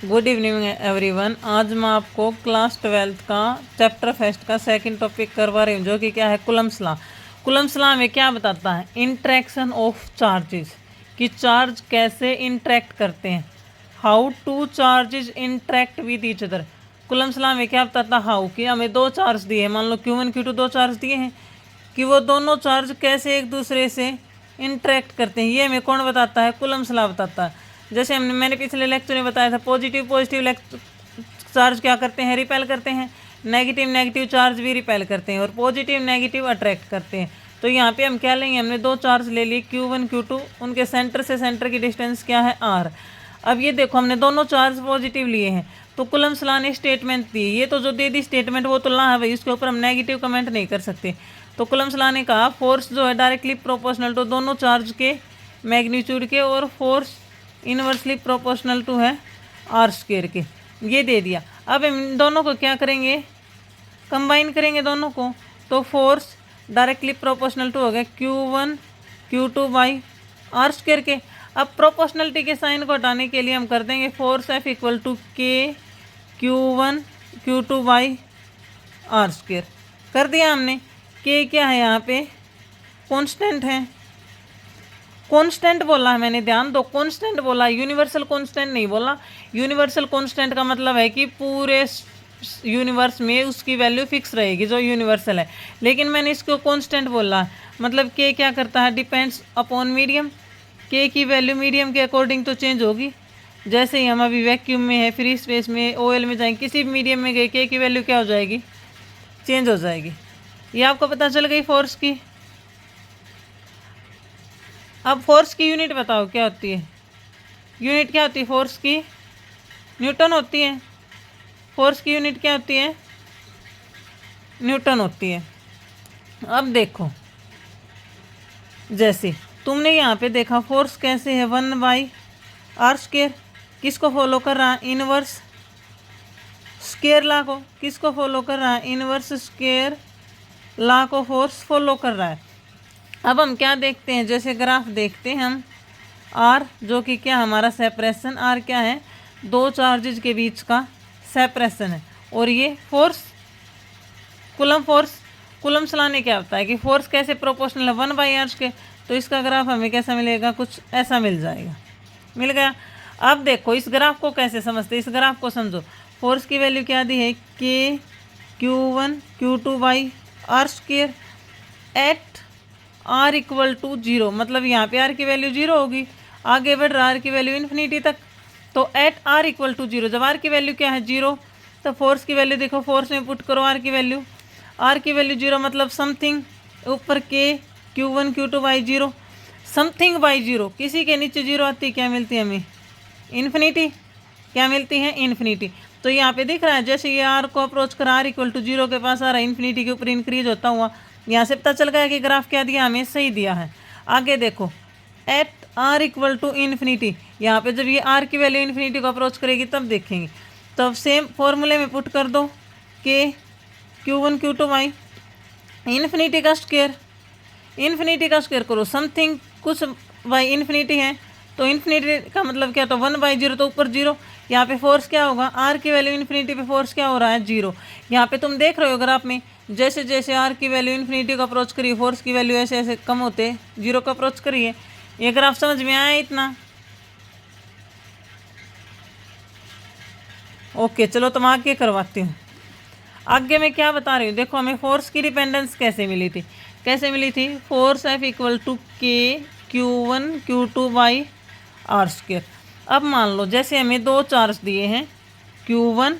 Good evening everyone. आज मैं आपको क्लास 12th का चैप्टर फर्स्ट का सेकंड टॉपिक करवा रही हूँ, जो कि क्या है, कुलम्स लॉ। कुलम्स लॉ में क्या बताता है, इंटरेक्शन ऑफ चार्जेस, कि चार्ज कैसे इंटरेक्ट करते हैं। How to charges interact with each other. Coulomb's law में क्या बताता है, हाउ, कि हमें दो चार्ज दिए हैं, मान लो Q1 Q2 दो चार्ज दिए हैं, कि वो दोनों चार्ज कैसे एक दूसरे से इंटरेक्ट करते हैं। ये हमें कौन बताता है, कुलम्स लॉ बताता है। जैसे मैंने पिछले लेक्चर में बताया था, पॉजिटिव चार्ज क्या करते हैं, रिपेल करते हैं, नेगेटिव चार्ज भी रिपेल करते हैं, और पॉजिटिव नेगेटिव अट्रैक्ट करते हैं। तो यहाँ पे हम क्या लेंगे, हमने दो चार्ज ले लिए Q1 Q2, उनके सेंटर से सेंटर की डिस्टेंस क्या है, R। अब ये देखो, हमने दोनों चार्ज पॉजिटिव लिए हैं, तो कुलम्स लॉ ने स्टेटमेंट दी। ये तो जो दे दी स्टेटमेंट वो तो लॉ है भाई, इसके ऊपर हम नेगेटिव कमेंट नहीं कर सकते। तो कुलम्स लॉ ने कहा फोर्स जो है डायरेक्टली प्रोपोर्शनल टू दोनों चार्ज के मैग्नीट्यूड के, और फोर्स इनवर्सली प्रोपोर्शनल टू है आर स्क्वायर के। ये दे दिया। अब हम इन दोनों को क्या करेंगे, कंबाइन करेंगे दोनों को, तो फोर्स डायरेक्टली प्रोपोर्शनल टू हो गया Q1 Q2 by R square के। अब प्रोपोर्शनलिटी के साइन को हटाने के लिए हम कर देंगे force F equal to K Q1 Q2 by R square. कर दिया हमने। K क्या है यहाँ पे, कांस्टेंट है। कांस्टेंट बोला है मैंने, ध्यान दो, कांस्टेंट बोला, यूनिवर्सल कांस्टेंट नहीं बोला। यूनिवर्सल कांस्टेंट का मतलब है कि पूरे यूनिवर्स में उसकी वैल्यू फिक्स रहेगी जो यूनिवर्सल है, लेकिन मैंने इसको कांस्टेंट बोला, मतलब के क्या करता है, डिपेंड्स अपॉन मीडियम। के की वैल्यू मीडियम के अकॉर्डिंग तो चेंज होगी। जैसे ही हम अभी वैक्यूम में है, फ्री स्पेस में, OL में जाएंगे, किसी भी मीडियम में गए, के की वैल्यू क्या हो जाएगी, चेंज हो जाएगी। ये आपको पता चल गई फोर्स की। अब फोर्स की यूनिट बताओ क्या होती है, यूनिट क्या होती है फोर्स की, न्यूटन होती है। फोर्स की यूनिट क्या होती है, न्यूटन होती है। अब देखो, जैसे तुमने यहाँ पे देखा फोर्स कैसे है, 1/r स्क्वायर, किसको फॉलो कर रहा है, इनवर्स स्क्वायर लॉ को। किसको फॉलो कर रहा है, इनवर्स स्क्वायर लॉ को फोर्स फॉलो कर रहा है। अब हम क्या देखते हैं, जैसे ग्राफ देखते हैं हम, आर जो कि क्या हमारा सेपरेशन, आर क्या है, दो चार्जेज के बीच का सेपरेशन है, और ये force Coulomb force. Coulomb's law ने क्या बताया कि फोर्स कैसे प्रोपोर्शनल है, 1/r के। तो इसका ग्राफ हमें कैसा मिलेगा, कुछ ऐसा मिल जाएगा। मिल गया। अब देखो इस ग्राफ को कैसे समझते, इस ग्राफ को समझो। फोर्स की वैल्यू क्या दी है, K Q1 Q2 by R square at R equal to 0, मतलब यहाँ पे R की वैल्यू 0 होगी, आगे बढ़ रहा R की वैल्यू इन्फिनिटी तक। तो एट R इक्वल टू 0, जब R की वैल्यू क्या है, 0, तो फोर्स की वैल्यू देखो, फोर्स में पुट करो R की वैल्यू, R की वैल्यू 0, मतलब समथिंग ऊपर K Q1 Q2 by 0, something by 0, किसी के नीचे 0 आती क्या मिलती है हमें, इन्फिनिटी। क्या मिलती है, इन्फिनिटी। तो यहाँ पे दिख रहा है, जैसे ये R को अप्रोच कर R इक्वल टू 0 के पास आ रहा है, इन्फिनिटी के ऊपर इंक्रीज होता हुआ। यहाँ से पता चल गया कि ग्राफ क्या दिया हमें, सही दिया है। आगे देखो, at R equal to infinity, यहाँ पे जब ये R की वैल्यू इन्फिनिटी को अप्रोच करेगी तब देखेंगे। तब सेम फॉर्मूले में पुट कर दो, के Q1 Q2 बाई इन्फिनिटी का स्क्वायर, इन्फिनिटी का स्क्वायर करो, समथिंग कुछ बाई इन्फिनिटी है, तो इन्फिनिटी का मतलब क्या, तो 1/0, तो ऊपर 0। यहाँ पे फोर्स क्या होगा, R की वैल्यू इन्फिनिटी पे फोर्स क्या हो रहा है, 0। यहाँ पे तुम देख रहे हो ग्राफ में, जैसे जैसे R की वैल्यू इन्फिनिटी को अप्रोच करिए, फोर्स की वैल्यू ऐसे ऐसे कम होते 0 को अप्रोच करिए। ये ग्राफ समझ में आया इतना, ओके। चलो तुम आगे करवाती हूँ। आगे मैं क्या बता रही हूँ, देखो हमें फोर्स की डिपेंडेंस कैसे मिली थी, कैसे मिली थी, force F equal to K Q1 Q2 by R square. अब मान लो जैसे हमें दो चार्ज दिए हैं Q1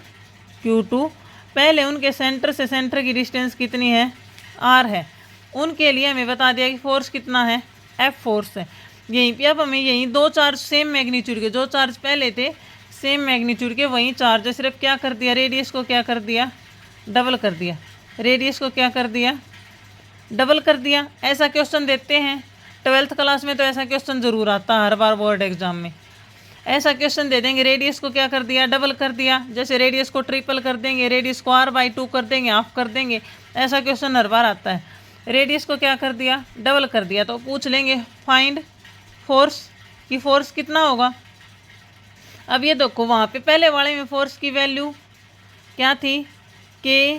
Q2, पहले उनके सेंटर से सेंटर की डिस्टेंस कितनी है, R है। उनके लिए हमें बता दिया कि फोर्स कितना है, F फोर्स है। यहीं पे अब हमें यहीं दो चार्ज सेम मैग्नीट्यूड के, जो चार्ज पहले थे सेम मैग्नीट्यूड के, वहीं चार्ज है, सिर्फ क्या कर दिया, रेडियस को क्या कर दिया, डबल कर दिया। रेडियस को क्या कर दिया, डबल कर दिया। ऐसा क्वेश्चन देते हैं 12th क्लास में, तो ऐसा क्वेश्चन जरूर आता है हर बार बोर्ड एग्जाम में। ऐसा क्वेश्चन दे देंगे, रेडियस को क्या कर दिया, डबल कर दिया। जैसे रेडियस को ट्रिपल कर देंगे, रेडियस को R/2 कर देंगे, हाफ कर देंगे। ऐसा क्वेश्चन हर बार आता है। रेडियस को क्या कर दिया, डबल कर दिया, तो पूछ लेंगे फाइंड फोर्स, कि फोर्स कितना होगा। अब ये देखो वहाँ पे पहले वाले में फोर्स की वैल्यू क्या थी, के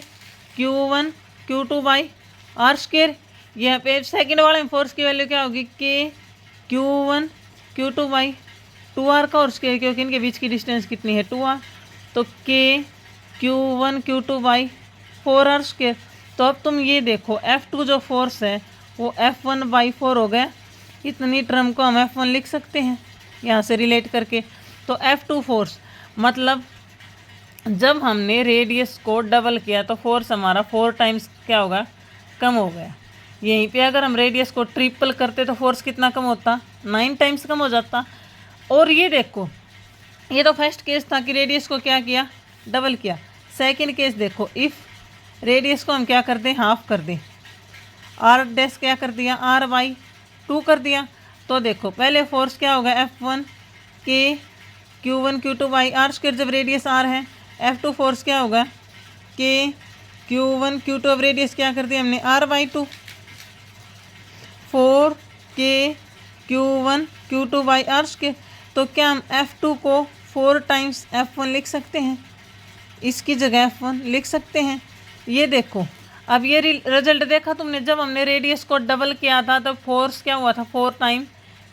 Q1 Q2 by R square. यहाँ पे सेकंड वाले में फोर्स की वैल्यू क्या होगी, के Q1 Q2 बाई 2r का और स्क्वायर, क्योंकि इनके बीच की डिस्टेंस कितनी है 2r, तो के Q1 Q2 by 4r square. तो अब तुम ये देखो F2 जो फोर्स है वो F1 बाई 4 हो गया। इतनी टर्म को हम F1 लिख सकते हैं यहाँ से रिलेट करके। तो F2 फोर्स मतलब जब हमने रेडियस को डबल किया तो फोर्स हमारा 4 टाइम्स क्या होगा, कम हो गया। यहीं पे अगर हम रेडियस को ट्रिपल करते तो फोर्स कितना कम होता, 9 टाइम्स कम हो जाता। और ये देखो ये तो फर्स्ट केस था कि रेडियस को क्या किया, डबल किया। सेकंड केस देखो, इफ़ रेडियस को हम क्या कर दें, हाफ कर दें, आर डैश क्या कर दिया, आर बाई 2 कर दिया। तो देखो पहले फोर्स क्या होगा, F1 के Q1 Q2 by R square, जब रेडियस आर है। F2 फोर्स क्या होगा, के Q1 Q2, अब रेडियस क्या कर दिया हमने, आर बाई 2, 4 के Q1 Q2 by R square. तो क्या हम F2 को 4 टाइम्स F1 लिख सकते हैं, इसकी जगह F1 लिख सकते हैं। ये देखो अब ये रिजल्ट देखा तुमने, जब हमने रेडियस को डबल किया था तो फोर्स क्या हुआ था, 4 टाइम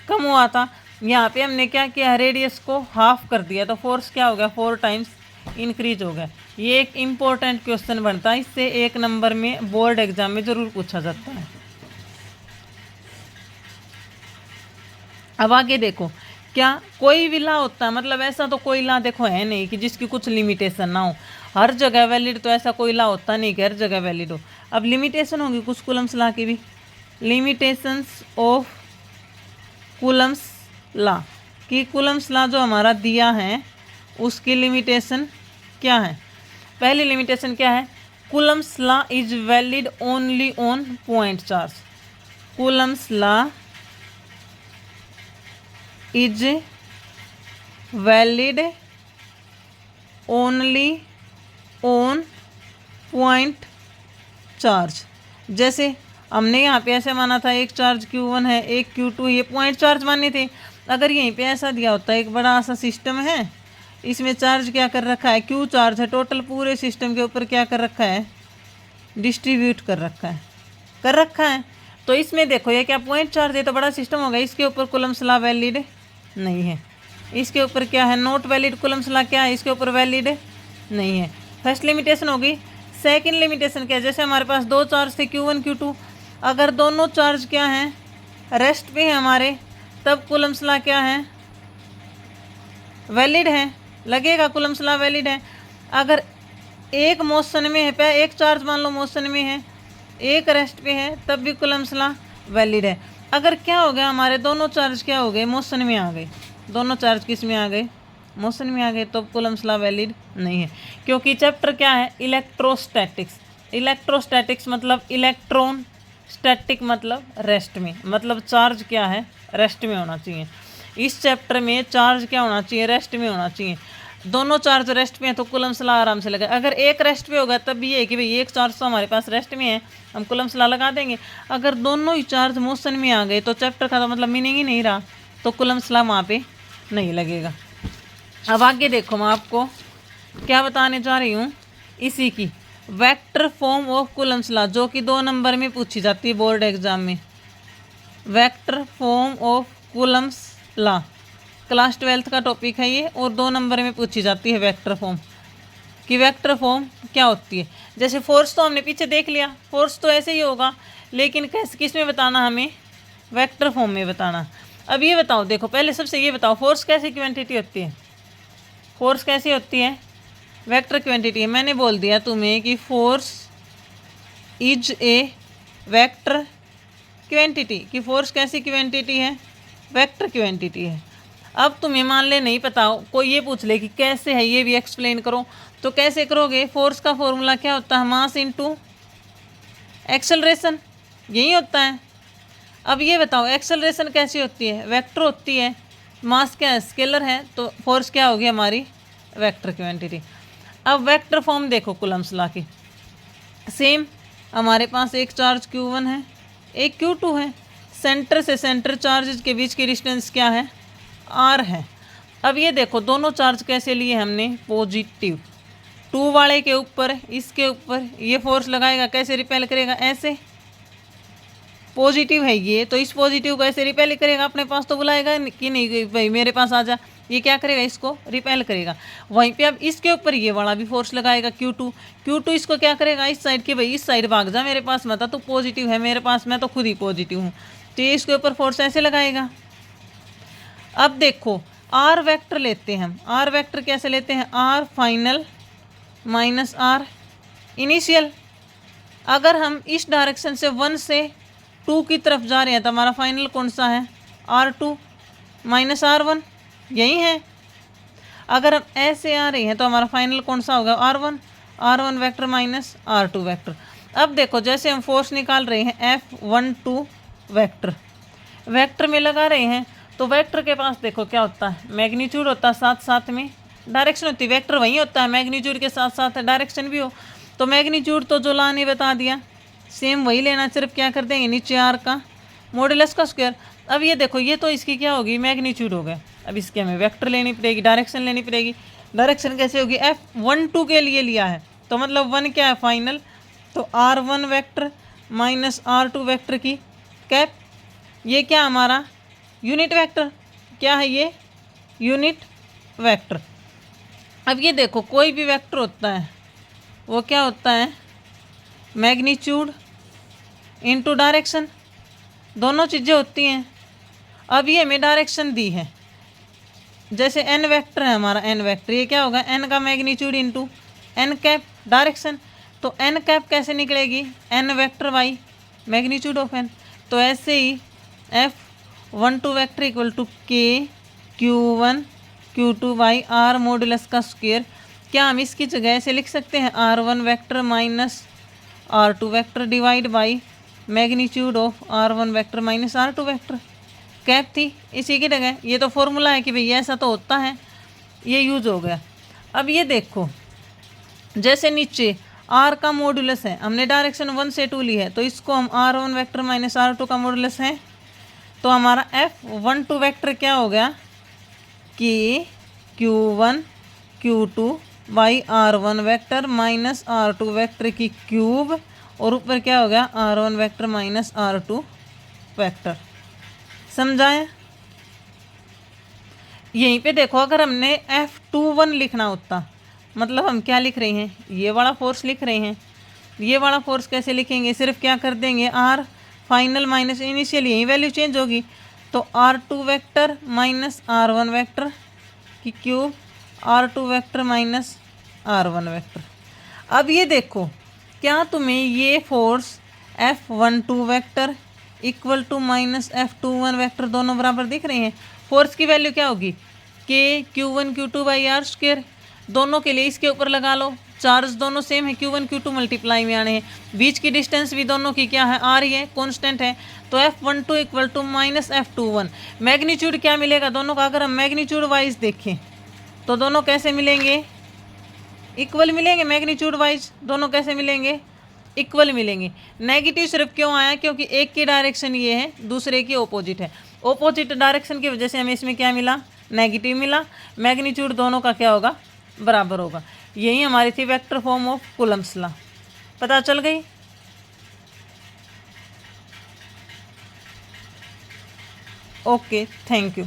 कम हुआ था। यहाँ पे हमने क्या किया, रेडियस को हाफ कर दिया तो फोर्स क्या हो गया, 4 टाइम्स इंक्रीज हो गया। ये एक इम्पोर्टेंट क्वेश्चन बनता है, इससे 1 नंबर में बोर्ड एग्जाम में ज़रूर पूछा जाता है। अब आगे देखो, क्या कोई भी लॉ होता है, मतलब ऐसा तो कोई लॉ देखो है नहीं कि जिसकी कुछ लिमिटेशन ना हो, हर जगह वैलिड, तो ऐसा कोई लॉ होता नहीं कि हर जगह वैलिड हो। अब लिमिटेशन होगी कुछ कूलम्स लॉ की भी, लिमिटेशंस ऑफ कूलम्स लॉ, कि कूलम्स लॉ जो हमारा दिया है उसकी लिमिटेशन क्या है। पहली लिमिटेशन क्या है, Coulomb's law is valid only on point charge. Coulomb's law is valid only on point charge. जैसे हमने यहाँ पे ऐसे माना था, एक चार्ज Q1 है, एक Q2, ये पॉइंट चार्ज माने थे। अगर यहीं पे ऐसा दिया होता है, एक बड़ा सा सिस्टम है, इसमें चार्ज क्या कर रखा है, Q चार्ज है, टोटल पूरे सिस्टम के ऊपर क्या कर रखा है, डिस्ट्रीब्यूट कर रखा है। तो इसमें देखो ये क्या पॉइंट चार्ज है, तो बड़ा सिस्टम होगा, इसके ऊपर कूलम्स लॉ वैलिड नहीं है। इसके ऊपर क्या है, नॉट वैलिड। कूलम्स लॉ क्या है, इसके ऊपर वैलिड नहीं है। फर्स्ट लिमिटेशन होगी। सेकंड लिमिटेशन क्या है, जैसे हमारे पास 2 चार्ज थे Q1 Q2, अगर दोनों चार्ज क्या हैं, रेस्ट पे है हमारे, तब कूलम्स लॉ क्या है, वैलिड है, लगेगा कूलम्स लॉ वैलिड है। अगर एक मोशन में है, एक चार्ज मान लो मोशन में है, एक रेस्ट पे है, तब भी कूलम्स लॉ वैलिड है। अगर क्या हो गया, हमारे दोनों चार्ज क्या हो गए, मोशन में आ गए, दोनों चार्ज किस में आ गए, मोशन में आ गए, तो कूलम्स लॉ वैलिड नहीं है। क्योंकि चैप्टर क्या है, इलेक्ट्रोस्टैटिक्स। इलेक्ट्रोस्टैटिक्स मतलब इलेक्ट्रॉन, स्टैटिक मतलब रेस्ट में, मतलब चार्ज क्या है, रेस्ट में होना चाहिए। इस चैप्टर में चार्ज क्या होना चाहिए, रेस्ट में होना चाहिए। दोनों चार्ज रेस्ट में है तो कूलम्स लॉ आराम से लगा। अगर एक रेस्ट पे होगा तब भी ये है कि भाई एक चार्ज तो हमारे पास रेस्ट में है, हम कूलम्स लॉ लगा देंगे। अगर दोनों ही चार्ज मोशन में आ गए तो चैप्टर का तो मतलब मीनिंग ही नहीं रहा, तो कूलम्स लॉ वहाँ पे नहीं लगेगा। अब आगे देखो, मैं आपको क्या बताने जा रही हूँ, इसी की vector form of Coulomb's law, जो कि 2 नंबर में पूछी जाती है बोर्ड एग्जाम में। Vector form of Coulomb's law class 12th का टॉपिक है ये, और 2 नंबर में पूछी जाती है वेक्टर फॉर्म, कि वेक्टर फॉर्म क्या होती है। जैसे फोर्स तो हमने पीछे देख लिया, फोर्स तो ऐसे ही होगा, लेकिन कैसे, किस में बताना, हमें वेक्टर फॉर्म में बताना। अब ये बताओ, देखो पहले सबसे ये बताओ, फोर्स कैसी क्वांटिटी होती है, फोर्स कैसी होती है, वेक्टर क्वांटिटी है। मैंने बोल दिया तुम्हें कि force is a vector quantity, कि फोर्स कैसी क्वांटिटी है, वेक्टर क्वांटिटी है। अब तुम्हें मान ले नहीं पता हो, कोई ये पूछ ले कि कैसे है, ये भी एक्सप्लेन करो, तो कैसे करोगे, फोर्स का फॉर्मूला क्या होता है, मास इनटू एक्सेलरेशन, यही होता है। अब ये बताओ एक्सेलरेशन कैसी होती है, वेक्टर होती है, मास क्या है, स्केलर है, तो फोर्स क्या होगी हमारी, वेक्टर क्वांटिटी। अब वेक्टर फॉर्म देखो कूलम्स लॉ की, सेम हमारे पास एक चार्ज Q1 है, एक Q2 है, सेंटर से सेंटर चार्ज के बीच की डिस्टेंस क्या है, R है। अब ये देखो दोनों चार्ज कैसे लिए हमने, पॉजिटिव, 2 वाले के ऊपर इसके ऊपर ये फोर्स लगाएगा, कैसे रिपेल करेगा, ऐसे, पॉजिटिव है ये तो इस पॉजिटिव को ऐसे रिपेल करेगा, अपने पास तो बुलाएगा कि नहीं भाई मेरे पास आ जा, ये क्या करेगा, इसको रिपेल करेगा। वहीं पे अब इसके ऊपर ये वाला भी फोर्स लगाएगा Q2 इसको क्या करेगा, इस साइड के भाई इस साइड भाग जा, मेरे पास मत आ, तो पॉजिटिव है मेरे पास, मैं तो खुद ही पॉजिटिव हूँ, तो ये इसके ऊपर फोर्स ऐसे लगाएगा। अब देखो आर वेक्टर लेते हैं हम, आर वेक्टर कैसे लेते हैं, R final minus R initial. अगर हम इस डायरेक्शन से 1 से 2 की तरफ जा रहे हैं तो हमारा फाइनल कौन सा है, R2 माइनस R1, यही है। अगर हम ऐसे आ रहे हैं तो हमारा फाइनल कौन सा होगा, R1 vector minus R2 vector. अब देखो जैसे हम फोर्स निकाल रहे हैं F12 वेक्टर में लगा रहे हैं, तो वेक्टर के पास देखो क्या होता है, मैग्नीट्यूड होता है, साथ साथ में डायरेक्शन होती है। वेक्टर वही होता है, मैग्नीट्यूड के साथ साथ डायरेक्शन भी हो। तो मैग्नीट्यूड तो जो लाने बता दिया सेम वही लेना, सिर्फ क्या कर देंगे, नीचे आर का मॉडुलस का स्क्वायर। अब ये देखो ये तो इसकी क्या होगी, मैग्नीट्यूड हो गया। अब इसके हमें वेक्टर लेनी पड़ेगी, डायरेक्शन लेनी पड़ेगी। डायरेक्शन कैसे होगी, F12 के लिए लिया है तो मतलब 1 क्या है फाइनल, तो R1 vector minus R2 vector की कैप, ये क्या हमारा यूनिट वेक्टर, क्या है ये यूनिट वेक्टर। अब ये देखो कोई भी वेक्टर होता है वो क्या होता है, मैग्नीट्यूड इनटू डायरेक्शन, दोनों चीज़ें होती हैं। अब ये हमें डायरेक्शन दी है, जैसे n वेक्टर है हमारा, n वेक्टर ये क्या होगा, n का magnitude into n cap direction. तो n कैप कैसे निकलेगी, n vector by magnitude of n। तो ऐसे ही F12 vector equal to K Q1 Q2 by R modulus का स्क्वायर। क्या हम इसकी जगह ऐसे लिख सकते हैं, R1 vector minus R2 vector divide by magnitude of R1 vector minus R2 vector, cap थी इसी की जगह। ये तो फॉर्मूला है कि भाई ऐसा तो होता है, ये यूज हो गया। अब ये देखो जैसे नीचे R का मॉडुलस है, हमने डायरेक्शन 1 से 2 ली है, तो इसको हम R1 वेक्टर माइनस R2 का मॉडुलस है, तो हमारा F12 वेक्टर क्या हो गया कि Q1 Q2 by R1 vector minus R2 vector की क्यूब, और ऊपर क्या हो गया R1 vector minus R2 vector. समझाएं? यहीं पे देखो अगर हमने F21 लिखना होता, मतलब हम क्या लिख रहे हैं, ये वाला फोर्स लिख रहे हैं। ये वाला फोर्स कैसे लिखेंगे, सिर्फ क्या कर देंगे, R फाइनल माइनस इनिशियल, यही वैल्यू चेंज होगी, तो R2 vector minus R1 vector की cube, R2 vector minus R1 vector. अब ये देखो क्या तुम्हें ये force F12 vector equal to minus F21 vector दोनों बराबर दिख रहे हैं। फोर्स की वैल्यू क्या होगी, K Q1 Q2 by R square, दोनों के लिए इसके ऊपर लगा लो, चार्ज दोनों सेम है, Q1 Q2 मल्टीप्लाई में आने हैं, बीच की डिस्टेंस भी दोनों की क्या है, R ही है, कॉन्स्टेंट है, तो F12 equal to minus F21। Magnitude क्या मिलेगा दोनों का, अगर हम मैग्नीट्यूड वाइज देखें तो दोनों कैसे मिलेंगे, इक्वल मिलेंगे। मैग्नीट्यूड वाइज दोनों कैसे मिलेंगे, इक्वल मिलेंगे। नेगेटिव सिर्फ क्यों आया, क्योंकि एक की डायरेक्शन ये है, दूसरे की ऑपोजिट है, ऑपोजिट डायरेक्शन की वजह से हमें इसमें क्या मिला, नेगेटिव मिला। मैग्नीट्यूड दोनों का क्या होगा, बराबर होगा। यही हमारी थी vector form of Coulomb's law, पता चल गई। Okay, thank you.